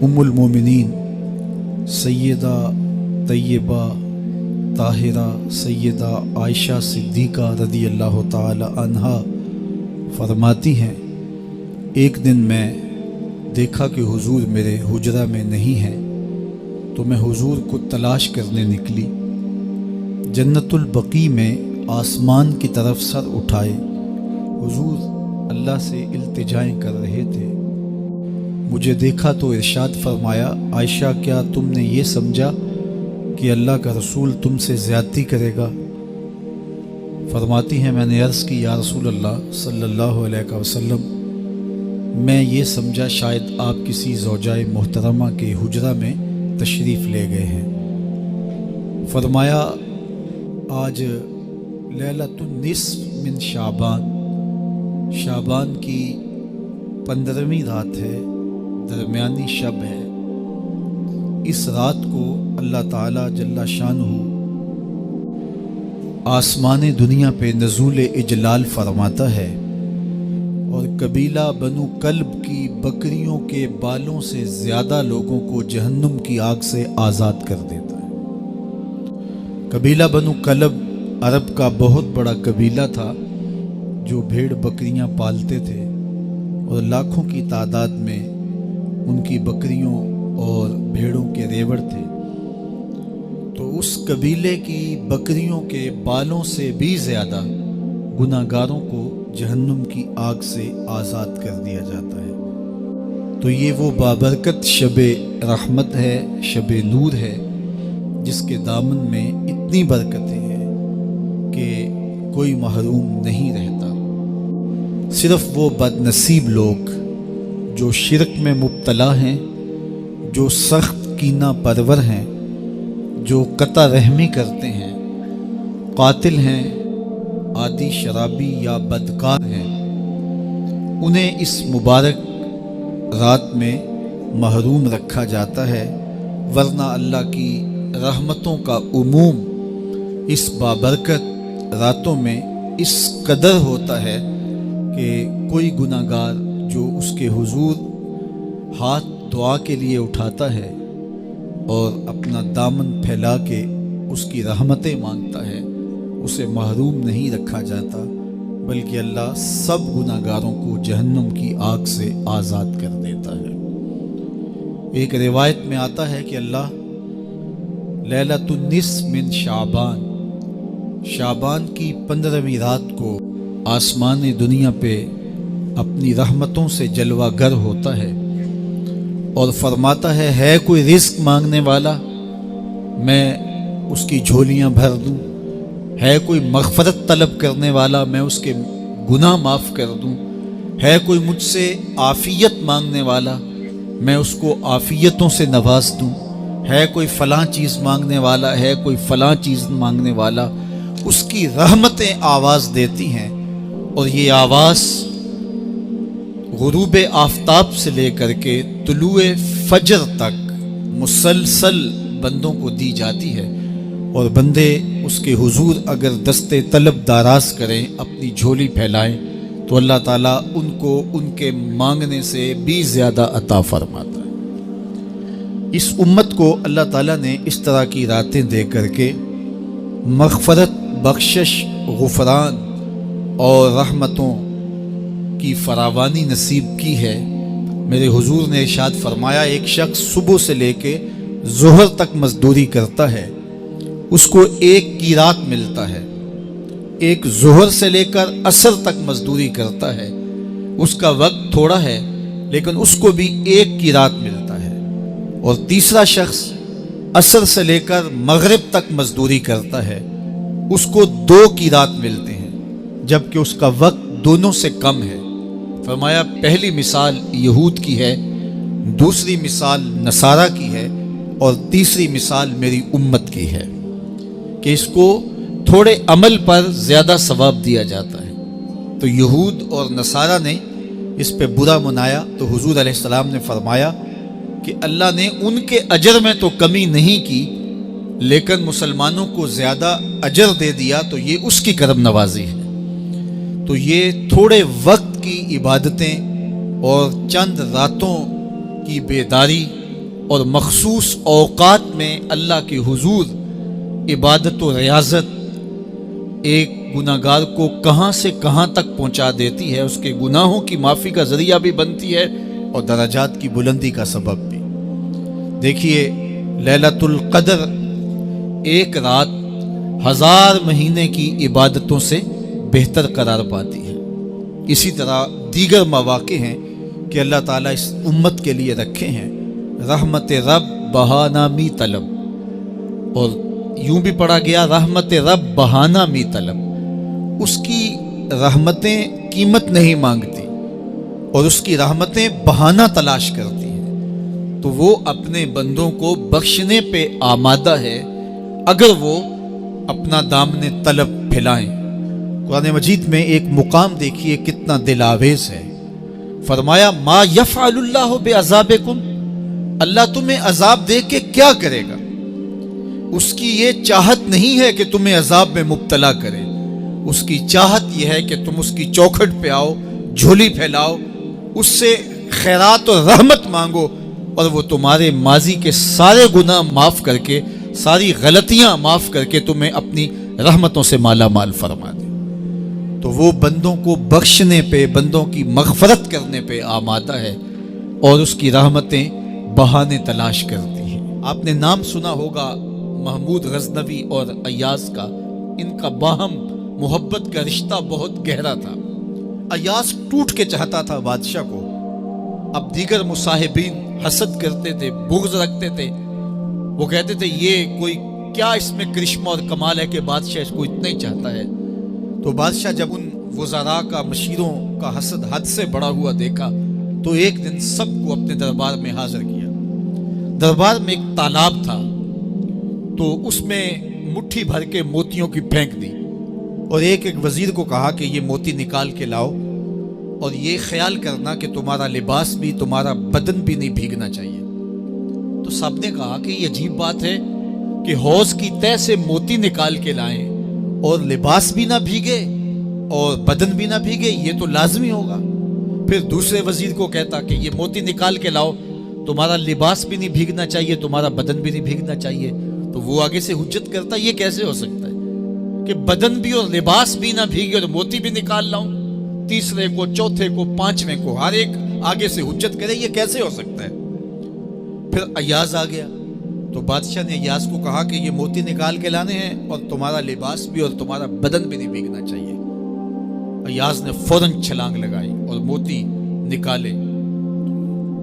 ام المومنین سیدہ طیبہ طاہرہ سیدہ عائشہ صدیقہ رضی اللہ تعالی عنہا فرماتی ہیں، ایک دن میں دیکھا کہ حضور میرے حجرہ میں نہیں ہیں، تو میں حضور کو تلاش کرنے نکلی۔ جنت البقیع میں آسمان کی طرف سر اٹھائے حضور اللہ سے التجائیں کر رہے تھے۔ مجھے دیکھا تو ارشاد فرمایا، عائشہ کیا تم نے یہ سمجھا کہ اللہ کا رسول تم سے زیادتی کرے گا؟ فرماتی ہیں میں نے عرض کی یا رسول اللہ صلی اللہ علیہ وسلم، میں یہ سمجھا شاید آپ کسی زوجائے محترمہ کے حجرہ میں تشریف لے گئے ہیں۔ فرمایا آج لیلۃ النصف من شعبان کی 15ویں رات ہے، درمیانی شب ہے۔ اس رات کو اللہ تعالی جل شانہ آسمان دنیا پہ نزول اجلال فرماتا ہے اور قبیلہ بنو کلب کی بکریوں کے بالوں سے زیادہ لوگوں کو جہنم کی آگ سے آزاد کر دیتا ہے۔ قبیلہ بنو کلب عرب کا بہت بڑا قبیلہ تھا جو بھیڑ بکریاں پالتے تھے اور لاکھوں کی تعداد میں ان کی بکریوں اور بھیڑوں کے ریوڑ تھے۔ تو اس قبیلے کی بکریوں کے بالوں سے بھی زیادہ گناہگاروں کو جہنم کی آگ سے آزاد کر دیا جاتا ہے۔ تو یہ وہ بابرکت شب رحمت ہے، شب نور ہے، جس کے دامن میں اتنی برکتیں ہیں کہ کوئی محروم نہیں رہتا۔ صرف وہ بد نصیب لوگ جو شرک میں مبتلا ہیں، جو سخت کینہ پرور ہیں، جو قطع رحمی کرتے ہیں، قاتل ہیں، عادی شرابی یا بدکار ہیں، انہیں اس مبارک رات میں محروم رکھا جاتا ہے، ورنہ اللہ کی رحمتوں کا عموم اس بابرکت راتوں میں اس قدر ہوتا ہے کہ کوئی گناہگار جو اس کے حضور ہاتھ دعا کے لیے اٹھاتا ہے اور اپنا دامن پھیلا کے اس کی رحمتیں مانگتا ہے، اسے محروم نہیں رکھا جاتا، بلکہ اللہ سب گناہگاروں کو جہنم کی آگ سے آزاد کر دیتا ہے۔ ایک روایت میں آتا ہے کہ اللہ لیلۃ النصف من شعبان کی 15ویں رات کو آسمان دنیا پہ اپنی رحمتوں سے جلوہ گر ہوتا ہے اور فرماتا ہے کوئی رزق مانگنے والا، میں اس کی جھولیاں بھر دوں، ہے کوئی مغفرت طلب کرنے والا، میں اس کے گناہ معاف کر دوں، ہے کوئی مجھ سے عافیت مانگنے والا، میں اس کو عافیتوں سے نواز دوں، ہے کوئی فلاں چیز مانگنے والا، ہے کوئی فلاں چیز مانگنے والا، اس کی رحمتیں آواز دیتی ہیں اور یہ آواز غروب آفتاب سے لے کر کے طلوع فجر تک مسلسل بندوں کو دی جاتی ہے، اور بندے اس کے حضور اگر دستے طلب دراز کریں، اپنی جھولی پھیلائیں، تو اللہ تعالیٰ ان کو ان کے مانگنے سے بھی زیادہ عطا فرماتا ہے۔ اس امت کو اللہ تعالیٰ نے اس طرح کی راتیں دے کر کے مغفرت، بخشش، غفران اور رحمتوں کی فراوانی نصیب کی ہے۔ میرے حضور نے ارشاد فرمایا، ایک شخص صبح سے لے کے ظہر تک مزدوری کرتا ہے، اس کو ایک قیراط ملتا ہے۔ ایک ظہر سے لے کر عصر تک مزدوری کرتا ہے، اس کا وقت تھوڑا ہے لیکن اس کو بھی ایک قیراط ملتا ہے۔ اور تیسرا شخص عصر سے لے کر مغرب تک مزدوری کرتا ہے، اس کو 2 قیراط ملتے ہیں، جبکہ اس کا وقت دونوں سے کم ہے۔ فرمایا پہلی مثال یہود کی ہے، دوسری مثال نصارہ کی ہے، اور تیسری مثال میری امت کی ہے کہ اس کو تھوڑے عمل پر زیادہ ثواب دیا جاتا ہے۔ تو یہود اور نصارہ نے اس پہ برا منایا، تو حضور علیہ السلام نے فرمایا کہ اللہ نے ان کے اجر میں تو کمی نہیں کی، لیکن مسلمانوں کو زیادہ اجر دے دیا، تو یہ اس کی کرم نوازی ہے۔ تو یہ تھوڑے وقت کی عبادتیں اور چند راتوں کی بیداری اور مخصوص اوقات میں اللہ کے حضور عبادت و ریاضت ایک گناہگار کو کہاں سے کہاں تک پہنچا دیتی ہے، اس کے گناہوں کی معافی کا ذریعہ بھی بنتی ہے اور درجات کی بلندی کا سبب بھی۔ دیکھیے لیلۃ القدر ایک رات 1000 مہینے کی عبادتوں سے بہتر قرار پاتی ہے۔ اسی طرح دیگر مواقع ہیں کہ اللہ تعالیٰ اس امت کے لیے رکھے ہیں، رحمت رب بہانہ می طلب، اور یوں بھی پڑھا گیا رحمت رب بہانہ می طلب۔ اس کی رحمتیں قیمت نہیں مانگتی اور اس کی رحمتیں بہانہ تلاش کرتی ہیں، تو وہ اپنے بندوں کو بخشنے پہ آمادہ ہے اگر وہ اپنا دامن طلب پھیلائیں۔ قرآن مجید میں ایک مقام دیکھیے کتنا دل آویز ہے، فرمایا ما یفعل اللہ بعذابکم، اللہ تمہیں عذاب دے کے کیا کرے گا؟ اس کی یہ چاہت نہیں ہے کہ تمہیں عذاب میں مبتلا کرے، اس کی چاہت یہ ہے کہ تم اس کی چوکھٹ پہ آؤ، جھولی پھیلاؤ، اس سے خیرات اور رحمت مانگو، اور وہ تمہارے ماضی کے سارے گناہ معاف کر کے، ساری غلطیاں معاف کر کے تمہیں اپنی رحمتوں سے مالا مال فرما دے۔ تو وہ بندوں کو بخشنے پہ، بندوں کی مغفرت کرنے پہ آمادہ ہے اور اس کی رحمتیں بہانے تلاش کرتی ہیں۔ آپ نے نام سنا ہوگا محمود غزنوی اور ایاز کا، ان کا باہم محبت کا رشتہ بہت گہرا تھا۔ ایاز ٹوٹ کے چاہتا تھا بادشاہ کو، اب دیگر مصاحبین حسد کرتے تھے، بغض رکھتے تھے، وہ کہتے تھے یہ کوئی کیا اس میں کرشمہ اور کمال ہے کہ بادشاہ اس کو اتنا ہی چاہتا ہے۔ تو بادشاہ جب ان وزراء کا، مشیروں کا حسد حد سے بڑا ہوا دیکھا تو ایک دن سب کو اپنے دربار میں حاضر کیا۔ دربار میں ایک تالاب تھا، تو اس میں مٹھی بھر کے موتیوں کی پھینک دی اور ایک ایک وزیر کو کہا کہ یہ موتی نکال کے لاؤ، اور یہ خیال کرنا کہ تمہارا لباس بھی، تمہارا بدن بھی نہیں بھیگنا چاہیے۔ تو سب نے کہا کہ یہ عجیب بات ہے کہ حوض کی تہ سے موتی نکال کے لائیں اور لباس بھی نہ بھیگے اور بدن بھی نہ بھیگے، یہ تو لازمی ہوگا۔ پھر دوسرے وزیر کو کہتا کہ یہ موتی نکال کے لاؤ، تمہارا لباس بھی نہیں بھیگنا چاہیے، تمہارا بدن بھی نہیں بھیگنا چاہیے۔ تو وہ آگے سے حجت کرتا یہ کیسے ہو سکتا ہے کہ بدن بھی اور لباس بھی نہ بھیگے اور موتی بھی نکال لاؤں؟ تیسرے کو، چوتھے کو، پانچویں کو، ہر ایک آگے سے حجت کرے یہ کیسے ہو سکتا ہے؟ پھر ایاز آ گیا تو بادشاہ نے ایاز کو کہا کہ یہ موتی نکال کے لانے ہیں اور تمہارا لباس بھی اور تمہارا بدن بھی نہیں بھیگنا چاہیے۔ ایاز نے فوراً چھلانگ لگائی اور موتی نکالے۔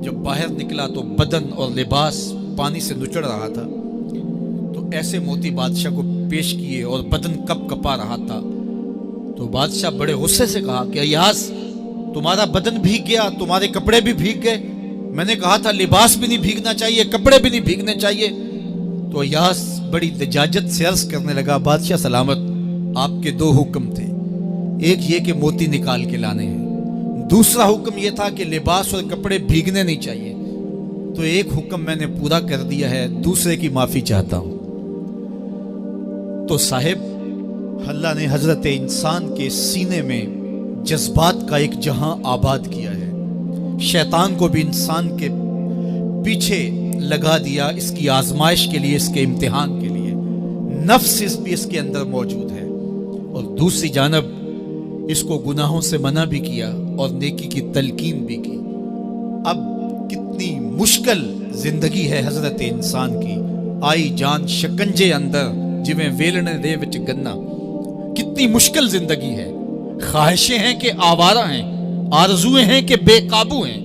جب باہر نکلا تو بدن اور لباس پانی سے نچڑ رہا تھا، تو ایسے موتی بادشاہ کو پیش کیے اور بدن کپ کپا رہا تھا۔ تو بادشاہ بڑے غصے سے کہا کہ ایاز تمہارا بدن بھیگ گیا، تمہارے کپڑے بھی بھیگ گئے، میں نے کہا تھا لباس بھی نہیں بھیگنا چاہیے، کپڑے بھی نہیں بھیگنے چاہیے۔ تو ایاز بڑی لجاجت سے عرض کرنے لگا بادشاہ سلامت، آپ کے 2 حکم تھے، ایک یہ کہ موتی نکال کے لانے ہیں، دوسرا حکم یہ تھا کہ لباس اور کپڑے بھیگنے نہیں چاہیے۔ تو ایک حکم میں نے پورا کر دیا ہے، دوسرے کی معافی چاہتا ہوں۔ تو صاحب اللہ نے حضرت انسان کے سینے میں جذبات کا ایک جہاں آباد کیا ہے، شیطان کو بھی انسان کے پیچھے لگا دیا اس کی آزمائش کے لیے، اس کے امتحان کے لیے۔ نفس بھی اس کے اندر موجود ہے، اور دوسری جانب اس کو گناہوں سے منع بھی کیا اور نیکی کی تلقین بھی کی۔ اب کتنی مشکل زندگی ہے حضرت انسان کی، آئی جان شکنجے اندر جویں ویلنے دے وچ گنا، کتنی مشکل زندگی ہے۔ خواہشیں ہیں کہ آوارہ ہیں، آرزویں ہیں کہ بے قابو ہیں،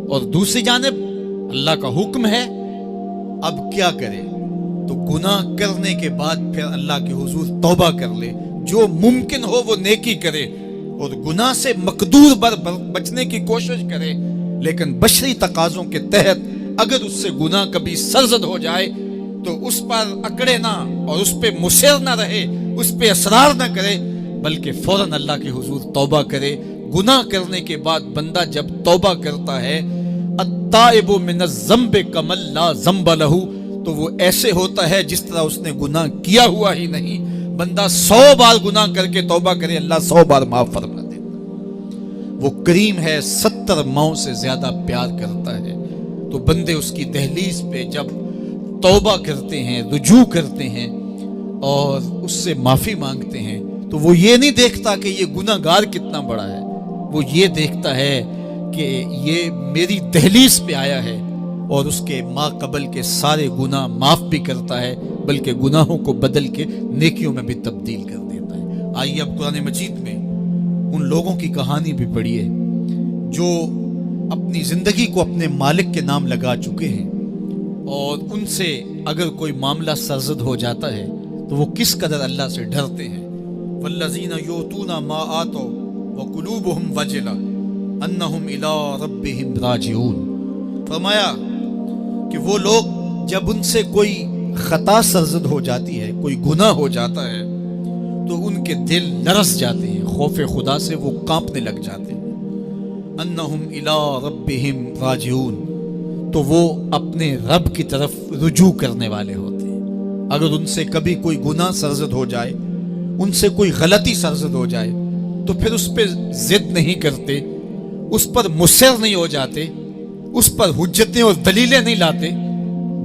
اور دوسری جانب اللہ کا حکم ہے۔ اب کیا کرے؟ تو گناہ کرنے کے بعد پھر اللہ کے حضور توبہ کر لے، جو ممکن ہو وہ نیکی کرے اور گناہ سے مقدور بچنے کی کوشش کرے، لیکن بشری تقاضوں کے تحت اگر اس سے گناہ کبھی سرزد ہو جائے تو اس پر اکڑے نہ اور اس پہ مصر نہ رہے، اس پہ اصرار نہ کرے، بلکہ فوراً اللہ کے حضور توبہ کرے۔ گناہ کرنے کے بعد بندہ جب توبہ کرتا ہے، التائب من الذنب کمن لا ذنب لہ، تو وہ ایسے ہوتا ہے جس طرح اس نے گناہ کیا ہوا ہی نہیں۔ بندہ 100 بار گناہ کر کے توبہ کرے، اللہ 100 بار معاف فرما دیتا۔ وہ کریم ہے، 70 ماؤں سے زیادہ پیار کرتا ہے، تو بندے اس کی دہلیز پہ جب توبہ کرتے ہیں، رجوع کرتے ہیں اور اس سے معافی مانگتے ہیں، تو وہ یہ نہیں دیکھتا کہ یہ گناہ گار کتنا بڑا ہے، وہ یہ دیکھتا ہے کہ یہ میری دہلیز پہ آیا ہے اور اس کے ما قبل کے سارے گناہ معاف بھی کرتا ہے، بلکہ گناہوں کو بدل کے نیکیوں میں بھی تبدیل کر دیتا ہے۔ آئیے اب قرآن مجید میں ان لوگوں کی کہانی بھی پڑھیے جو اپنی زندگی کو اپنے مالک کے نام لگا چکے ہیں، اور ان سے اگر کوئی معاملہ سرزد ہو جاتا ہے تو وہ کس قدر اللہ سے ڈرتے ہیں۔ والذین یؤتون ما آتوا وقلوبهم وجلہ انہم الی ربہم راجعون۔ فرمایا کہ وہ لوگ جب ان سے کوئی خطا سرزد ہو جاتی ہے، کوئی گناہ ہو جاتا ہے، تو ان کے دل لرز جاتے ہیں، خوف خدا سے وہ کانپنے لگ جاتے ہیں۔ انہم الی ربہم راجعون، تو وہ اپنے رب کی طرف رجوع کرنے والے ہوتے ہیں۔ اگر ان سے کبھی کوئی گناہ سرزد ہو جائے، ان سے کوئی غلطی سرزد ہو جائے، تو پھر اس پہ ضد نہیں کرتے، اس پر مصر نہیں ہو جاتے، اس پر حجتیں اور دلیلیں نہیں لاتے،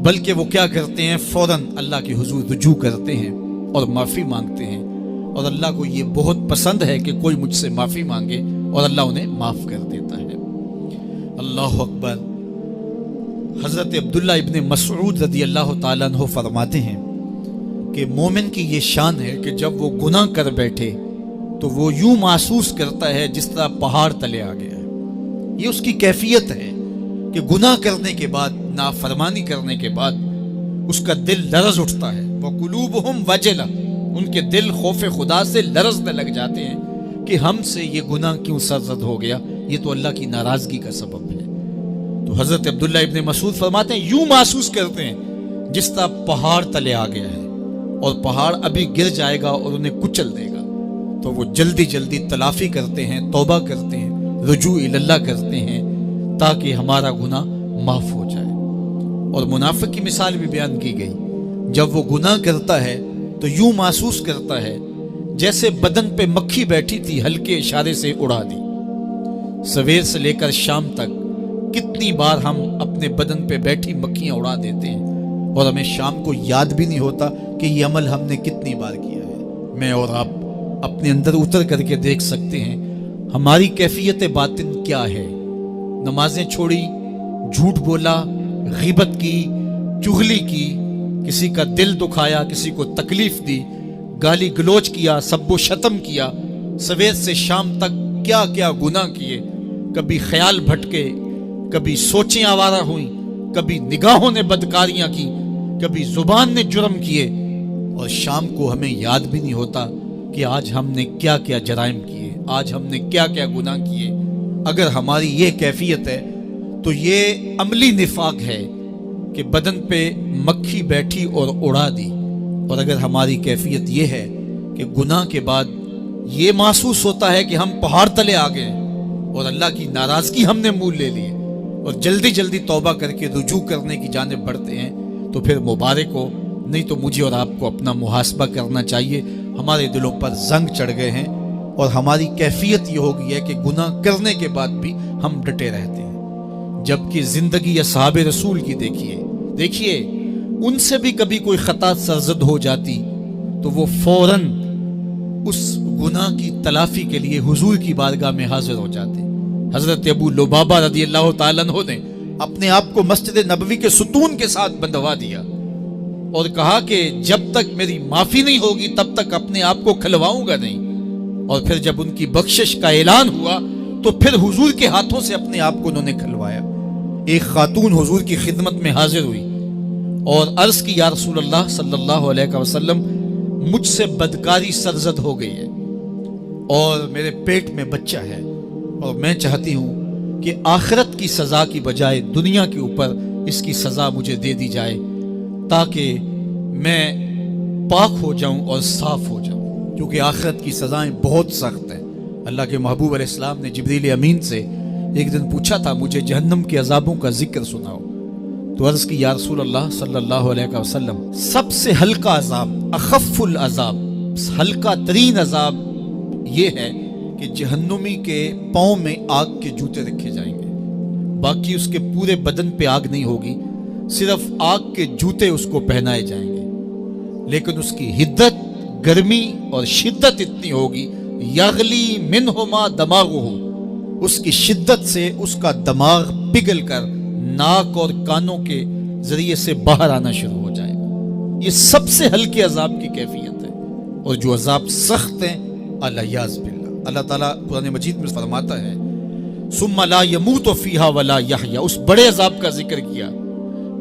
بلکہ وہ کیا کرتے ہیں، فوراً اللہ کے حضور رجوع کرتے ہیں اور معافی مانگتے ہیں، اور اللہ کو یہ بہت پسند ہے کہ کوئی مجھ سے معافی مانگے اور اللہ انہیں معاف کر دیتا ہے۔ اللہ اکبر۔ حضرت عبداللہ ابن مسعود رضی اللہ تعالیٰ عنہ فرماتے ہیں کہ مومن کی یہ شان ہے کہ جب وہ گناہ کر بیٹھے تو وہ یوں محسوس کرتا ہے جس طرح پہاڑ تلے آ گیا ہے۔ یہ اس کی کیفیت ہے کہ گناہ کرنے کے بعد، نافرمانی کرنے کے بعد اس کا دل لرز اٹھتا ہے۔ وَقُلُوبُهُمْ وَجِلَةٌ، ان کے دل خوف خدا سے لرزنے لگ جاتے ہیں کہ ہم سے یہ گناہ کیوں سرزد ہو گیا، یہ تو اللہ کی ناراضگی کا سبب ہے۔ تو حضرت عبداللہ ابن مسعود فرماتے ہیں یوں محسوس کرتے ہیں جس طرح پہاڑ تلے آ گیا ہے، اور پہاڑ ابھی گر جائے گا اور انہیں کچل دے گا، تو وہ جلدی جلدی تلافی کرتے ہیں، توبہ کرتے ہیں، رجوع اللہ کرتے ہیں تاکہ ہمارا گناہ معاف ہو جائے۔ اور منافق کی مثال بھی بیان کی گئی، جب وہ گناہ کرتا ہے تو یوں محسوس کرتا ہے جیسے بدن پہ مکھی بیٹھی تھی، ہلکے اشارے سے اڑا دی۔ سویر سے لے کر شام تک کتنی بار ہم اپنے بدن پہ بیٹھی مکھیاں اڑا دیتے ہیں اور ہمیں شام کو یاد بھی نہیں ہوتا کہ یہ عمل ہم نے کتنی بار کیا ہے۔ میں اور آپ اپنے اندر اتر کر کے دیکھ سکتے ہیں ہماری کیفیت باطن کیا ہے۔ نمازیں چھوڑی، جھوٹ بولا، غیبت کی، چغلی کی، کسی کا دل دکھایا، کسی کو تکلیف دی، گالی گلوچ کیا، سب و شتم کیا، سویر سے شام تک کیا کیا گناہ کیے، کبھی خیال بھٹکے، کبھی سوچیں آوارہ ہوئیں، کبھی نگاہوں نے بدکاریاں کی، کبھی زبان نے جرم کیے، اور شام کو ہمیں یاد بھی نہیں ہوتا کہ آج ہم نے کیا کیا جرائم کیے، آج ہم نے کیا کیا گناہ کیے۔ اگر ہماری یہ کیفیت ہے تو یہ عملی نفاق ہے کہ بدن پہ مکھی بیٹھی اور اڑا دی، اور اگر ہماری کیفیت یہ ہے کہ گناہ کے بعد یہ محسوس ہوتا ہے کہ ہم پہاڑ تلے آ گئے اور اللہ کی ناراضگی ہم نے مول لے لی اور جلدی جلدی توبہ کر کے رجوع کرنے کی جانب بڑھتے ہیں، تو پھر مبارک ہو، نہیں تو مجھے اور آپ کو اپنا محاسبہ کرنا چاہیے۔ ہمارے دلوں پر زنگ چڑھ گئے ہیں اور ہماری کیفیت یہ ہو گئی ہے کہ گناہ کرنے کے بعد بھی ہم ڈٹے رہتے ہیں، جبکہ زندگی اصحاب رسول کی دیکھیے ان سے بھی کبھی کوئی خطا سرزد ہو جاتی تو وہ فوراً اس گناہ کی تلافی کے لیے حضور کی بارگاہ میں حاضر ہو جاتے۔ حضرت ابو لبابہ رضی اللہ تعالیٰ عنہ نے اپنے آپ کو مسجد نبوی کے ستون کے ساتھ بندھوا دیا اور کہا کہ جب تک میری معافی نہیں ہوگی تب تک اپنے آپ کو کھلواؤں گا نہیں، اور پھر جب ان کی بخشش کا اعلان ہوا تو پھر حضور کے ہاتھوں سے اپنے آپ کو انہوں نے کھلوایا۔ ایک خاتون حضور کی خدمت میں حاضر ہوئی اور عرض کی یا رسول اللہ صلی اللہ علیہ وسلم، مجھ سے بدکاری سرزد ہو گئی ہے اور میرے پیٹ میں بچہ ہے، اور میں چاہتی ہوں کہ آخرت کی سزا کی بجائے دنیا کے اوپر اس کی سزا مجھے دے دی جائے تاکہ میں پاک ہو جاؤں اور صاف ہو جاؤں، کیونکہ آخرت کی سزائیں بہت سخت ہیں۔ اللہ کے محبوب علیہ السلام نے جبریل امین سے ایک دن پوچھا تھا مجھے جہنم کے عذابوں کا ذکر سناؤ، تو عرض کی یا رسول اللہ صلی اللہ علیہ وسلم، سب سے ہلکا عذاب، اخف العذاب، ہلکا ترین عذاب یہ ہے کہ جہنمی کے پاؤں میں آگ کے جوتے رکھے جائیں گے۔ باقی اس کے پورے بدن پہ آگ نہیں ہوگی، صرف آگ کے جوتے اس کو پہنائے جائیں گے، لیکن اس کی حدت، گرمی اور شدت اتنی ہوگی، یغلی منہما دماغہ، اس کی شدت سے اس کا دماغ پگھل کر ناک اور کانوں کے ذریعے سے باہر آنا شروع ہو جائے گا۔ یہ سب سے ہلکے عذاب کی کیفیت ہے، اور جو عذاب سخت ہیں الیاذ باللہ۔ اللہ تعالیٰ قرآن مجید میں فرماتا ہے ثم لا يموت فیہا ولا یحیا، اس بڑے عذاب کا ذکر کیا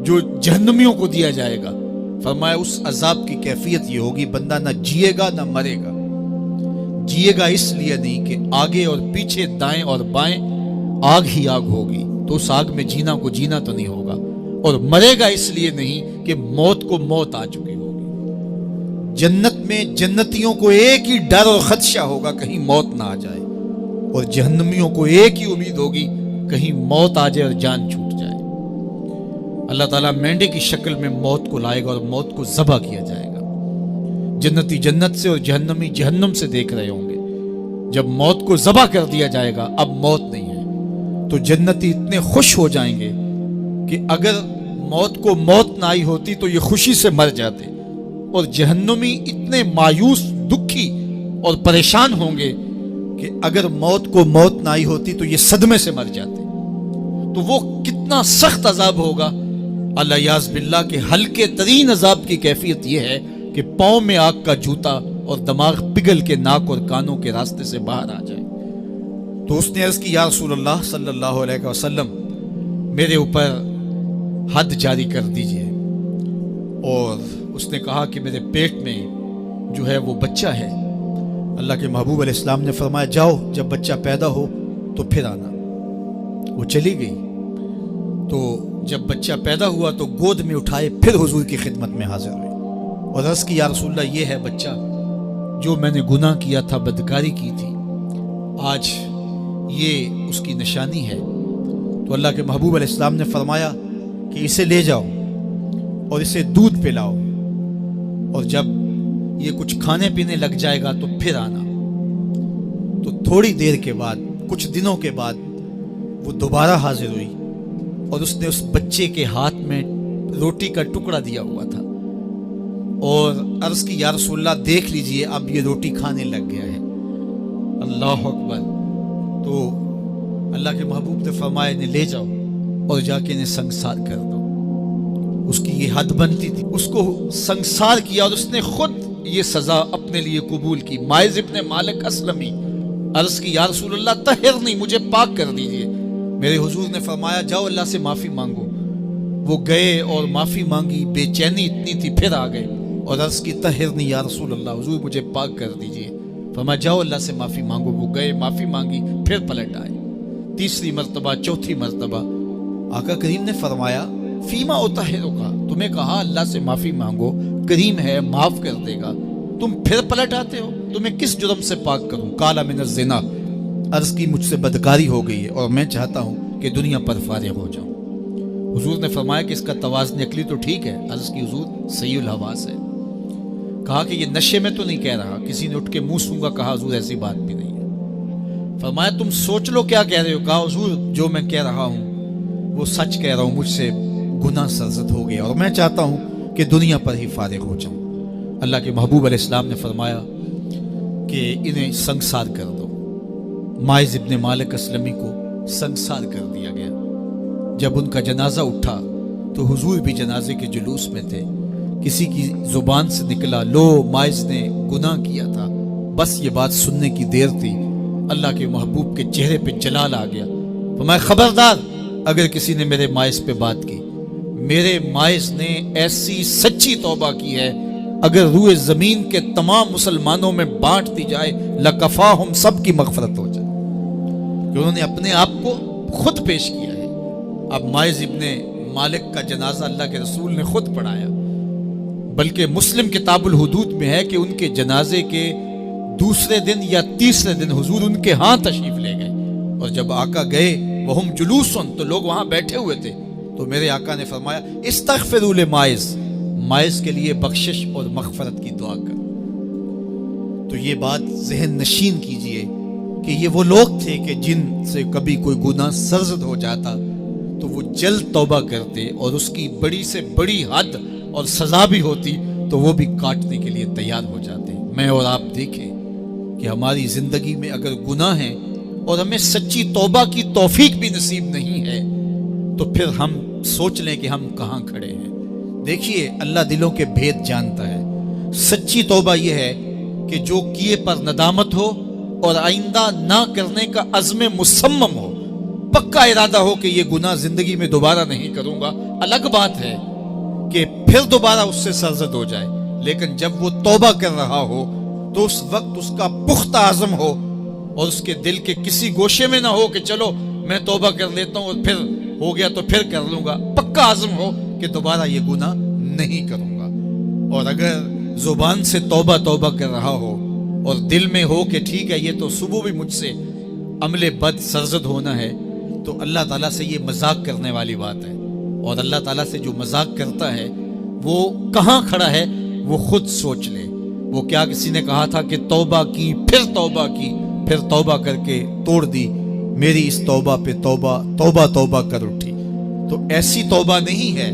جو جہنمیوں کو دیا جائے گا۔ فرمایا اس عذاب کی کیفیت یہ ہوگی، بندہ نہ جیے گا نہ مرے گا۔ جیے گا اس لیے نہیں کہ آگے اور پیچھے، دائیں اور بائیں آگ ہی آگ ہوگی، تو اس آگ میں جینا کو جینا تو نہیں ہوگا، اور مرے گا اس لیے نہیں کہ موت کو موت آ چکی ہوگی۔ جنت میں جنتیوں کو ایک ہی ڈر اور خدشہ ہوگا کہیں موت نہ آ جائے، اور جہنمیوں کو ایک ہی امید ہوگی کہیں موت آ جائے اور جان چھوٹ جائے۔ اللہ تعالیٰ مینڈے کی شکل میں موت کو لائے گا اور موت کو ذبح کیا جائے گا۔ جنتی جنت سے اور جہنمی جہنم سے دیکھ رہے ہوں گے، جب موت کو ذبح کر دیا جائے گا، اب موت نہیں ہے، تو جنتی اتنے خوش ہو جائیں گے کہ اگر موت کو موت نہ آئی ہوتی تو یہ خوشی سے مر جاتے، اور جہنمی اتنے مایوس، دکھی اور پریشان ہوں گے کہ اگر موت کو موت نہ آئی ہوتی تو یہ صدمے سے مر جاتے۔ تو وہ کتنا سخت عذاب ہوگا، الیاذ باللہ، کہ ہلکے ترین عذاب کی کیفیت یہ ہے کہ پاؤں میں آگ کا جوتا اور دماغ پگھل کے ناک اور کانوں کے راستے سے باہر آ جائے۔ تو اس نے عرض کی یا رسول اللہ صلی اللہ علیہ وسلم، میرے اوپر حد جاری کر دیجئے۔ اور اس نے کہا کہ میرے پیٹ میں جو ہے وہ بچہ ہے۔ اللہ کے محبوب علیہ السلام نے فرمایا جاؤ، جب بچہ پیدا ہو تو پھر آنا۔ وہ چلی گئی، تو جب بچہ پیدا ہوا تو گود میں اٹھائے پھر حضور کی خدمت میں حاضر ہوئے، اور عرض کی یا رسول اللہ، یہ ہے بچہ جو میں نے گناہ کیا تھا، بدکاری کی تھی، آج یہ اس کی نشانی ہے۔ تو اللہ کے محبوب علیہ السلام نے فرمایا کہ اسے لے جاؤ اور اسے دودھ پلاؤ، اور جب یہ کچھ کھانے پینے لگ جائے گا تو پھر آنا۔ تو تھوڑی دیر کے بعد، کچھ دنوں کے بعد، وہ دوبارہ حاضر ہوئی، اور اس نے اس بچے کے ہاتھ میں روٹی کا ٹکڑا دیا ہوا تھا، اور عرض کی یا رسول اللہ دیکھ لیجئے اب یہ روٹی کھانے لگ گیا ہے۔ اللہ اکبر۔ تو اللہ کے محبوب نے فرمایا انہیں لے جاؤ اور جا کے انہیں سنگسار کر دو۔ اس کی یہ حد بنتی تھی، اس کو سنگسار کیا، اور اس نے خود یہ سزا اپنے لیے قبول کی۔ مائز ابن مالک اسلمی عرض کی یا رسول اللہ طہرنی، مجھے پاک کر دیجئے۔ میرے حضور نے فرمایا جاؤ اللہ سے معافی مانگو۔ وہ گئے اور معافی مانگی، بے چینی اتنی تھی، پھر آ گئے اور عرض کی طہرنی یا رسول اللہ، حضور مجھے پاک کر دیجئے۔ فرمایا جاؤ اللہ سے معافی مانگو۔ وہ گئے، معافی مانگی، پھر پلٹ آئے، تیسری مرتبہ، چوتھی مرتبہ۔ آقا کریم نے فرمایا فیما اطہرک، تمہیں کہا اللہ سے معافی مانگو، کریم ہے، معاف کر دے گا، تم پھر پلٹ آتے ہو، تمہیں کس جرم سے پاک کروں؟ قال من الزنا، عرض کی مجھ سے بدکاری ہو گئی ہے اور میں چاہتا ہوں کہ دنیا پر فارغ ہو جاؤں۔ حضور نے فرمایا کہ اس کا توازن عقلی تو ٹھیک ہے؟ عرض کی حضور صحیح الحواس ہے۔ کہا کہ یہ نشے میں تو نہیں کہہ رہا، کسی نے اٹھ کے منہ سونگا؟ کہا حضور ایسی بات بھی نہیں ہے۔ فرمایا تم سوچ لو کیا کہہ رہے ہو؟ کہا حضور جو میں کہہ رہا ہوں وہ سچ کہہ رہا ہوں، مجھ سے گناہ سرزد ہو گیا اور میں چاہتا ہوں کہ دنیا پر ہی فارغ ہو جاؤں۔ اللہ کے محبوب علیہ السلام نے فرمایا کہ انہیں سنگسار کر دو۔ مائز ابن مالک اسلمی کو سنگسار کر دیا گیا۔ جب ان کا جنازہ اٹھا تو حضور بھی جنازے کے جلوس میں تھے۔ کسی کی زبان سے نکلا لو مائز نے گناہ کیا تھا، بس یہ بات سننے کی دیر تھی، اللہ کے محبوب کے چہرے پہ جلال آ گیا۔ فرمایا خبردار اگر کسی نے میرے مائز پہ بات کی، میرے مائز نے ایسی سچی توبہ کی ہے اگر روئے زمین کے تمام مسلمانوں میں بانٹ دی جائے لکفاہم، سب کی مغفرت ہو جائے، کہ انہوں نے اپنے آپ کو خود پیش کیا ہے۔ اب مائز ابن مالک کا جنازہ اللہ کے رسول نے خود پڑھایا، بلکہ مسلم کتاب الحدود میں ہے کہ ان کے جنازے کے دوسرے دن یا تیسرے دن حضور ان کے ہاں تشریف لے گئے، اور جب آقا گئے وہم جلوسن، تو لوگ وہاں بیٹھے ہوئے تھے، تو میرے آقا نے فرمایا استغفروا لمائز، مائز کے لیے بخشش اور مغفرت کی دعا کر۔ تو یہ بات ذہن نشین کیجئے کہ یہ وہ لوگ تھے کہ جن سے کبھی کوئی گناہ سرزد ہو جاتا تو وہ جلد توبہ کرتے اور اس کی بڑی سے بڑی حد اور سزا بھی ہوتی تو وہ بھی کاٹنے کے لیے تیار ہو جاتے۔ میں اور آپ دیکھیں کہ ہماری زندگی میں اگر گناہ ہیں اور ہمیں سچی توبہ کی توفیق بھی نصیب نہیں ہے تو پھر ہم سوچ لیں کہ ہم کہاں کھڑے ہیں۔ دیکھیے اللہ دلوں کے بھید جانتا ہے۔ سچی توبہ یہ ہے کہ جو کیے پر ندامت ہو اور آئندہ نہ کرنے کا عزم مصمم ہو، پکا ارادہ ہو کہ یہ گناہ زندگی میں دوبارہ نہیں کروں گا۔ الگ بات ہے کہ پھر دوبارہ اس سے سرزد ہو جائے، لیکن جب وہ توبہ کر رہا ہو تو اس وقت اس کا پختہ عزم ہو اور اس کے دل کے کسی گوشے میں نہ ہو کہ چلو میں توبہ کر لیتا ہوں اور پھر ہو گیا تو پھر کر لوں گا۔ پکا عزم ہو کہ دوبارہ یہ گناہ نہیں کروں گا۔ اور اگر زبان سے توبہ توبہ کر رہا ہو اور دل میں ہو کہ ٹھیک ہے یہ تو صبح بھی مجھ سے عمل بد سرزد ہونا ہے، تو اللہ تعالیٰ سے یہ مذاق کرنے والی بات ہے۔ اور اللہ تعالیٰ سے جو مذاق کرتا ہے وہ کہاں کھڑا ہے وہ خود سوچ لے۔ وہ کیا کسی نے کہا تھا کہ توبہ کی پھر توبہ کی پھر توبہ کر کے توڑ دی، میری اس توبہ پہ توبہ توبہ توبہ کر اٹھی۔ تو ایسی توبہ نہیں ہے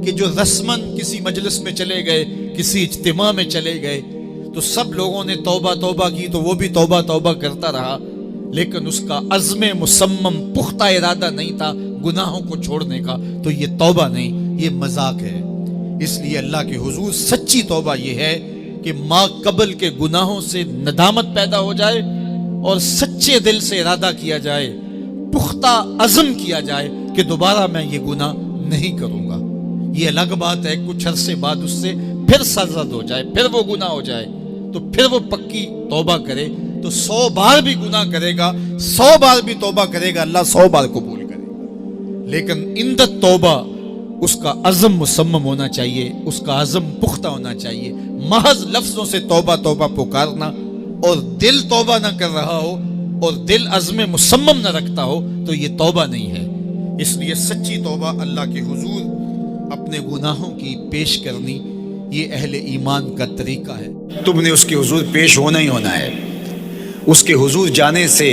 کہ جو رسماً کسی مجلس میں چلے گئے، کسی اجتماع میں چلے گئے تو سب لوگوں نے توبہ توبہ کی تو وہ بھی توبہ توبہ کرتا رہا، لیکن اس کا عزم مصمم پختہ ارادہ نہیں تھا گناہوں کو چھوڑنے کا، تو یہ توبہ نہیں، یہ مذاق ہے۔ اس لیے اللہ کے حضور سچی توبہ یہ ہے کہ ما قبل کے گناہوں سے ندامت پیدا ہو جائے اور سچے دل سے ارادہ کیا جائے، پختہ عزم کیا جائے کہ دوبارہ میں یہ گناہ نہیں کروں گا۔ یہ الگ بات ہے کچھ عرصے بعد اس سے پھر سرزد ہو جائے، پھر وہ گناہ ہو جائے تو پھر وہ پکی توبہ کرے تو 100 بار بھی گناہ کرے گا، 100 بار بھی توبہ کرے گا، اللہ 100 بار قبول کرے گا۔ لیکن اندت توبہ اس کا عزم مصمم ہونا چاہیے، اس کا عزم پختہ ہونا چاہیے۔ محض لفظوں سے توبہ توبہ پکارنا اور دل توبہ نہ کر رہا ہو اور دل عزم مصمم نہ رکھتا ہو تو یہ توبہ نہیں ہے۔ اس لیے سچی توبہ اللہ کے حضور اپنے گناہوں کی پیش کرنی، یہ اہل ایمان کا طریقہ ہے۔ تم نے اس کے حضور پیش ہونا ہی ہونا ہے۔ اس کے حضور جانے سے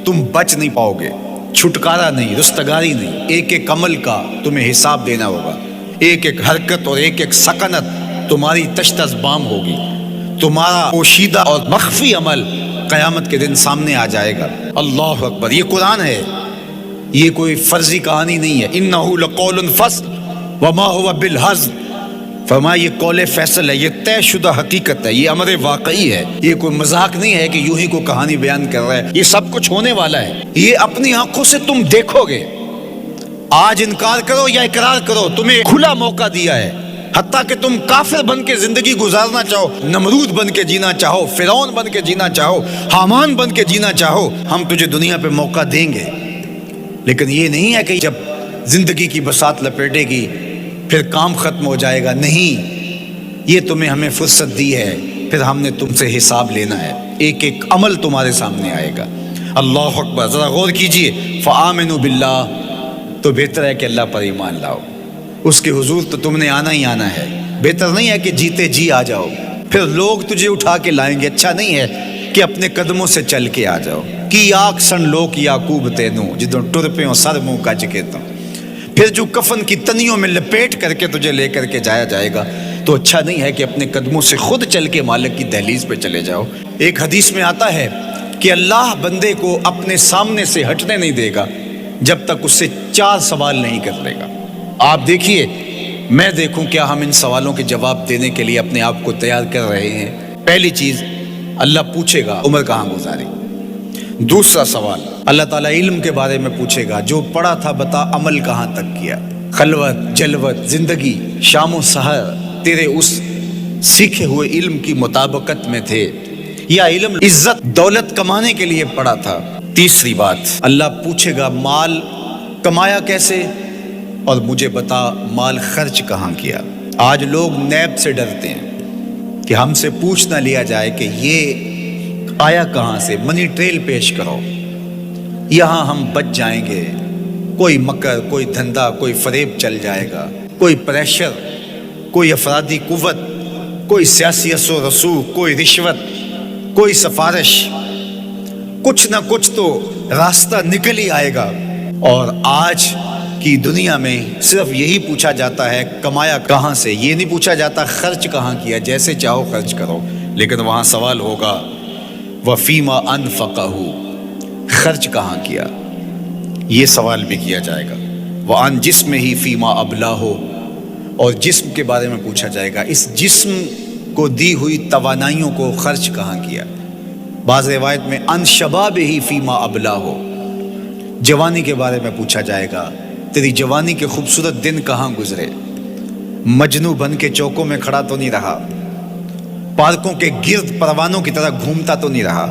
تم بچ نہیں پاؤ گے، چھٹکارا نہیں، رستگاری نہیں۔ ایک ایک عمل کا تمہیں حساب دینا ہوگا، ایک ایک حرکت اور ایک ایک سکنت تمہاری تشت ازبام ہوگی۔ تمہارا پوشیدہ اور مخفی عمل قیامت کے دن سامنے آ جائے گا۔ اللہ اکبر، یہ قرآن ہے، یہ کوئی فرضی کہانی نہیں ہے۔ انہ لقول فصل وما هو بالہزل، فرمایا یہ قول فیصل ہے، یہ طے شدہ حقیقت ہے، یہ امر واقعی ہے، یہ کوئی مذاق نہیں ہے کہ یوں ہی کوئی کہانی بیان کر رہا ہے، یہ سب کچھ ہونے والا ہے، یہ اپنی آنکھوں سے تم دیکھو گے۔ آج انکار کرو یا اقرار کرو، تمہیں کھلا موقع دیا ہے، حتیٰ کہ تم کافر بن کے زندگی گزارنا چاہو، نمرود بن کے جینا چاہو، فرعون بن کے جینا چاہو، حامان بن کے جینا چاہو، ہم تجھے دنیا پہ موقع دیں گے۔ لیکن یہ نہیں ہے کہ جب زندگی کی بساط لپیٹے گی پھر کام ختم ہو جائے گا، نہیں، یہ تمہیں ہمیں فرصت دی ہے، پھر ہم نے تم سے حساب لینا ہے، ایک ایک عمل تمہارے سامنے آئے گا۔ اللہ اکبر، ذرا غور کیجئے، فآمنوا باللہ، تو بہتر ہے کہ اللہ پر ایمان لاؤ، اس کے حضور تو تم نے آنا ہی آنا ہے، بہتر نہیں ہے کہ جیتے جی آ جاؤ، پھر لوگ تجھے اٹھا کے لائیں گے، اچھا نہیں ہے کہ اپنے قدموں سے چل کے آ جاؤ۔ کی آگ سن لوک یعقوب تینوں جدوں ٹر پہ سر منہ کج کے تو پھر جو کفن کی تنیوں میں لپیٹ کر کے تجھے لے کر کے جایا جائے گا، تو اچھا نہیں ہے کہ اپنے قدموں سے خود چل کے مالک کی دہلیز پہ چلے جاؤ۔ ایک حدیث میں آتا ہے کہ اللہ بندے کو اپنے سامنے سے ہٹنے نہیں دے گا جب تک اس سے 4 سوال نہیں کر لے گا۔ آپ دیکھیے، میں دیکھوں کیا ہم ان سوالوں کے جواب دینے کے لیے اپنے آپ کو تیار کر رہے ہیں۔ پہلی چیز، اللہ پوچھے گا عمر کہاں گزاری۔ دوسرا سوال، اللہ تعالیٰ علم کے بارے میں پوچھے گا، جو پڑھا تھا بتا عمل کہاں تک کیا۔ خلوت، جلوت، زندگی، شام و سحر تیرے اس سیکھے ہوئے علم کی مطابقت میں تھے یا علم عزت دولت کمانے کے لیے پڑھا تھا۔ تیسری بات، اللہ پوچھے گا مال کمایا کیسے، اور مجھے بتا مال خرچ کہاں کیا۔ آج لوگ نیب سے ڈرتے ہیں کہ ہم سے پوچھ نہ لیا جائے کہ یہ آیا کہاں سے، منی ٹریل پیش کرو، یہاں ہم بچ جائیں گے۔ کوئی مکر، کوئی دھندا، کوئی فریب چل جائے گا، کوئی پریشر، کوئی افرادی قوت، کوئی سیاسی اثر و رسوخ، کوئی رشوت، کوئی سفارش، کچھ نہ کچھ تو راستہ نکل ہی آئے گا۔ اور آج کی دنیا میں صرف یہی پوچھا جاتا ہے کمایا کہاں سے، یہ نہیں پوچھا جاتا خرچ کہاں کیا، جیسے چاہو خرچ کرو، لیکن وہاں سوال ہوگا وفیما انفقہ، خرچ کہاں کیا، یہ سوال بھی کیا جائے گا۔ وعن جسمہ فیما ابلاہ، اور جسم کے بارے میں پوچھا جائے گا، اس جسم کو دی ہوئی توانائیوں کو خرچ کہاں کیا۔ بعض روایت میں ان شبابہ فیما ابلاہ، جوانی کے بارے میں پوچھا جائے گا، تیری جوانی کے خوبصورت دن کہاں گزرے، مجنو بن کے چوکوں میں کھڑا تو نہیں رہا، پارکوں کے گرد پروانوں کی طرح گھومتا تو نہیں رہا،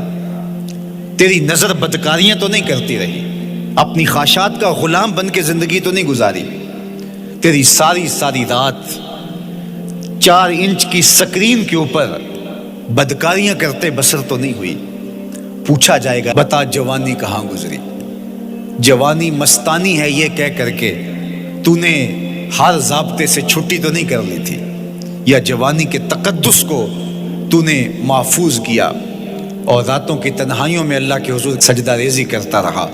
تیری نظر بدکاریاں تو نہیں کرتی رہی، اپنی خواہشات کا غلام بن کے زندگی تو نہیں گزاری، تیری ساری ساری رات 4 انچ کی سکرین کے اوپر بدکاریاں کرتے بسر تو نہیں ہوئی۔ پوچھا جائے گا بتا جوانی کہاں گزری، جوانی مستانی ہے یہ کہہ کر کے تو نے ہر ضابطے سے چھٹی تو نہیں کر لی تھی، یا جوانی کے تقدس کو تو نے محفوظ کیا اور راتوں کی تنہائیوں میں اللہ کے حضور سجدہ ریزی کرتا رہا۔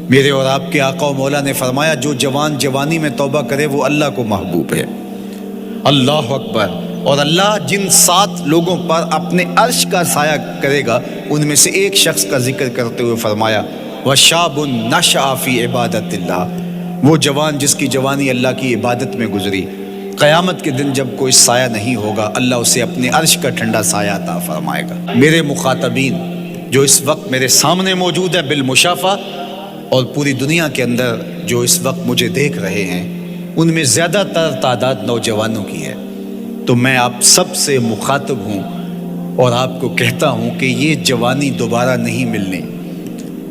میرے اور آپ کے آقا و مولا نے فرمایا جو جوان جوانی میں توبہ کرے وہ اللہ کو محبوب ہے۔ اللہ اکبر۔ اور اللہ جن 7 لوگوں پر اپنے عرش کا سایہ کرے گا ان میں سے ایک شخص کا ذکر کرتے ہوئے فرمایا وَشَابٌ نَشَأَ فِي عِبَادَةِ اللَّهِ، وہ جوان جس کی جوانی اللہ کی عبادت میں گزری، قیامت کے دن جب کوئی سایہ نہیں ہوگا اللہ اسے اپنے عرش کا ٹھنڈا سایہ عطا فرمائے گا۔ میرے مخاطبین جو اس وقت میرے سامنے موجود ہے بالمشافہ، اور پوری دنیا کے اندر جو اس وقت مجھے دیکھ رہے ہیں، ان میں زیادہ تر تعداد نوجوانوں کی ہے، تو میں آپ سب سے مخاطب ہوں اور آپ کو کہتا ہوں کہ یہ جوانی دوبارہ نہیں ملنی۔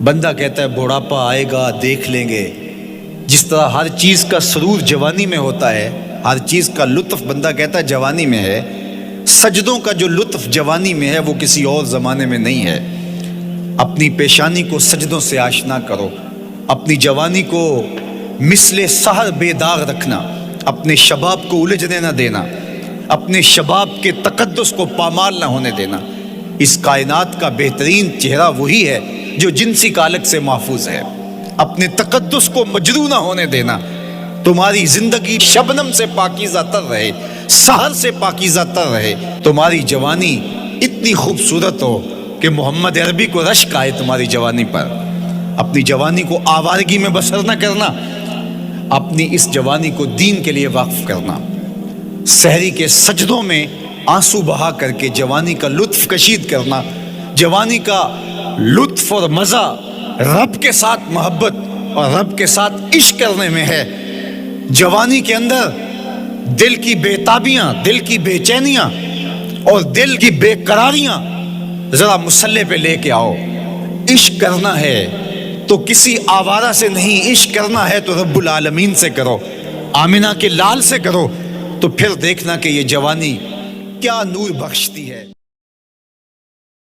بندہ کہتا ہے بڑھاپا آئے گا دیکھ لیں گے، جس طرح ہر چیز کا سرور جوانی میں ہوتا ہے، ہر چیز کا لطف بندہ کہتا ہے جوانی میں ہے، سجدوں کا جو لطف جوانی میں ہے وہ کسی اور زمانے میں نہیں ہے۔ اپنی پیشانی کو سجدوں سے آشنا کرو، اپنی جوانی کو مثل سحر بے داغ رکھنا، اپنے شباب کو الجھنے نہ دینا، اپنے شباب کے تقدس کو پامال نہ ہونے دینا۔ اس کائنات کا بہترین چہرہ وہی ہے جو جنسی کالک سے محفوظ ہے، اپنے تقدس کو مجروح نہ ہونے دینا۔ تمہاری زندگی شبنم سے پاکیزہ تر رہے، سحر سے پاکیزہ تر رہے، تمہاری جوانی اتنی خوبصورت ہو کہ محمد عربی کو رشک آئے تمہاری جوانی پر۔ اپنی جوانی کو آوارگی میں بسر نہ کرنا، اپنی اس جوانی کو دین کے لیے وقف کرنا، سحری کے سجدوں میں آنسو بہا کر کے جوانی کا لطف کشید کرنا۔ جوانی کا لطف اور مزہ رب کے ساتھ محبت اور رب کے ساتھ عشق کرنے میں ہے۔ جوانی کے اندر دل کی بے تابیاں، دل کی بے چینیاں اور دل کی بے قراریاں ذرا مسلح پہ لے کے آؤ۔ عشق کرنا ہے تو کسی آوارہ سے نہیں، عشق کرنا ہے تو رب العالمین سے کرو، آمنہ کے لال سے کرو، تو پھر دیکھنا کہ یہ جوانی کیا نور بخشتی ہے۔